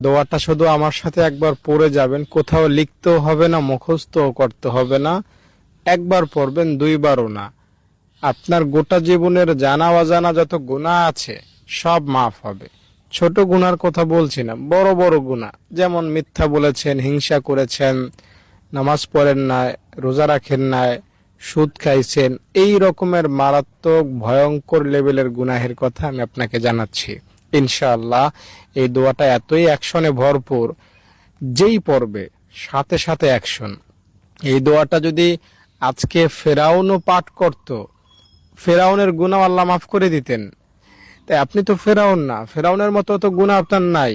দোয়াটা শুধু আমার সাথে একবার পড়ে যাবেন, কোথাও লিখতেও হবে না, মুখস্থও করতে হবে না। একবার পড়বেন, দুইবারও না। আপনার গোটা জীবনের জানা অজানা যত গুনাহ আছে সব মাফ হবে। ছোট গুনার কথা বলছি না, বড় বড় গুনাহ, যেমন মিথ্যা বলেছেন, হিংসা করেছেন, নামাজ পড়েন নাই, রোজা রাখেন নাই, সুদ খাইছেন, এই রকমের মারাত্মক ভয়ঙ্কর লেভেলের গুনাহের কথা আমি আপনাকে জানাচ্ছি। ইনশাআল্লাহ এই দোয়াটা এতই অ্যাকশনে ভরপুর, যেই পড়বে সাথে সাথে অ্যাকশন। এই দোয়াটা যদি আজকে ফেরাউনও পাঠ করত, ফেরাউনের গুনাহ আল্লাহ মাফ করে দিতেন। তাই আপনি তো ফেরাউন না, ফেরাউনের মতো তো গুনাহ আপনার নাই।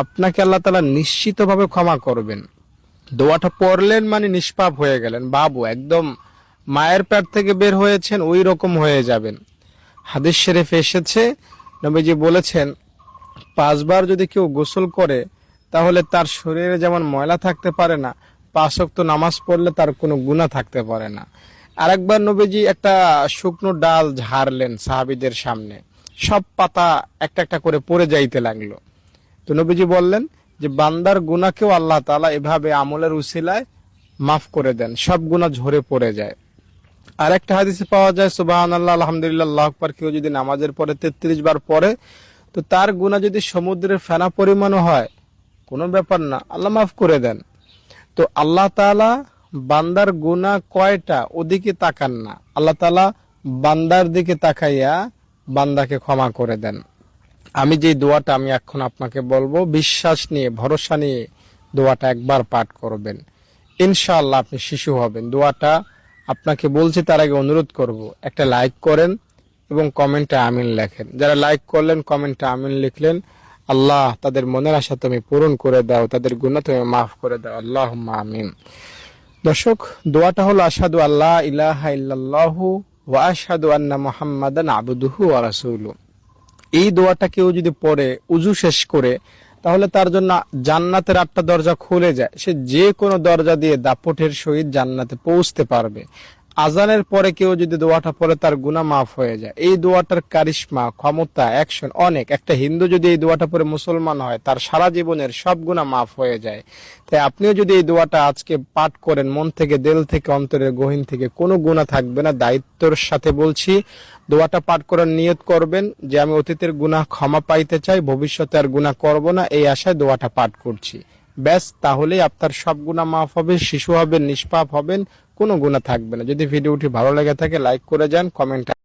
আপনাকে আল্লাহ তাআলা নিশ্চিতভাবে ক্ষমা করবেন। দোয়াটা পড়লেন মানে নিষ্পাপ হয়ে গেলেন, বাবু একদম মায়ের পেট থেকে বের হয়েছেন ওই রকম হয়ে যাবেন। হাদিস শরীফ এসেছে, নবীজি বলেছেন 5 বার যদি কেউ গোসল করে তাহলে তার শরীরে যেমন ময়লা থাকতে পারে না, 5 ওয়াক্ত নামাজ পড়লে তার কোনো গুনাহ থাকতে পারে না। আরেকবার নবীজি একটা শুকনো ডাল ঝাড়লেন সাহাবীদের সামনে, সব পাতা একটা একটা করে পড়ে যাইতে লাগলো। তো নবীজি বললেন যে বান্দার গুনাহকেও আল্লাহ তাআলা এভাবে আমলের উসিলায় মাফ করে দেন, সব গুনাহ ঝরে পড়ে যায়। আরেকটা হাদিসে পাওয়া যায় সুবহানাল্লাহ আলহামদুলিল্লাহ আল্লাহু আকবার কেউ যদি নামাজের পরে 33 বার পড়ে, তো তার গুনাহ যদি সমুদ্রের ফেনা পরিমাণও হয় কোনো ব্যাপার না, আল্লাহ মাফ করে দেন। তো আল্লাহ তাআলা বান্দার গুনাহ কয়টা ওদিকে তাকান না, আল্লাহ তাআলা বান্দার দিকে তাকাইয়া বান্দাকে ক্ষমা করে দেন। আমি যে দোয়াটা আমি এখন আপনাকে বলবো, বিশ্বাস নিয়ে ভরসা নিয়ে দোয়াটা একবার পাঠ করবেন, ইনশাআল্লাহ আপনি শিশু হবেন। দোয়াটা আপনাকে বলছি তার আগে অনুরোধ করব, একটা লাইক করেন এবং কমেন্টে আমিন লেখেন। যারা লাইক করলেন, কমেন্টে আমিন লিখলেন, আল্লাহ তাদের মনের আশা তুমি পূরণ করে দাও, তাদের গুনাহ তুমি মাফ করে দাও, আল্লাহুম্মা আমিন। দর্শক, দোয়াটা হলো আশহাদু আল্লা ইলাহা ইল্লাল্লাহু ওয়া আশহাদু আন্না মুহাম্মাদান আবদুহু ওয়া রাসূলুহু। এই দোয়াটা কেউ যদি পড়ে উজু শেষ করে, তাহলে তার জন্য জান্নাতের 8টা দরজা খুলে যায়, সে যে কোনো দরজা দিয়ে দাপটের সহিত জান্নাতে পৌঁছতে পারবে। আজানের পরে কেউ যদি দোয়াটা পড়ে তার গুনাহ মাফ হয়ে যায়। এই দোয়াটার কারিশমা, ক্ষমতা, অ্যাকশন অনেক। একটা হিন্দু যদি এই দোয়াটা পড়ে মুসলমান হয়, তার সারা জীবনের সব গুনাহ মাফ হয়ে যায়। তাই আপনিও যদি এই দোয়াটা আজকে পাঠ করেন, মন থেকে, দিল থেকে, অন্তরের গহীন থেকে, কোনো গুনাহ থাকবে না। দায়িত্বের সাথে বলছি, দোয়াটা পাঠ করার নিয়ত করবেন যে আমি অতীতের গুনাহ ক্ষমা পাইতে চাই, ভবিষ্যতে আর গুনাহ করব না, এই আশায় দোয়াটা পাঠ করছি। ব্যাস, তাহলেই আপনার সব গুনাহ মাফ হবে, শিশু হবেন, নিষ্পাপ হবেন, কোনো গুনাহ থাকবে না। যদি ভিডিওটি ভালো লেগে থাকে লাইক করে যান, কমেন্ট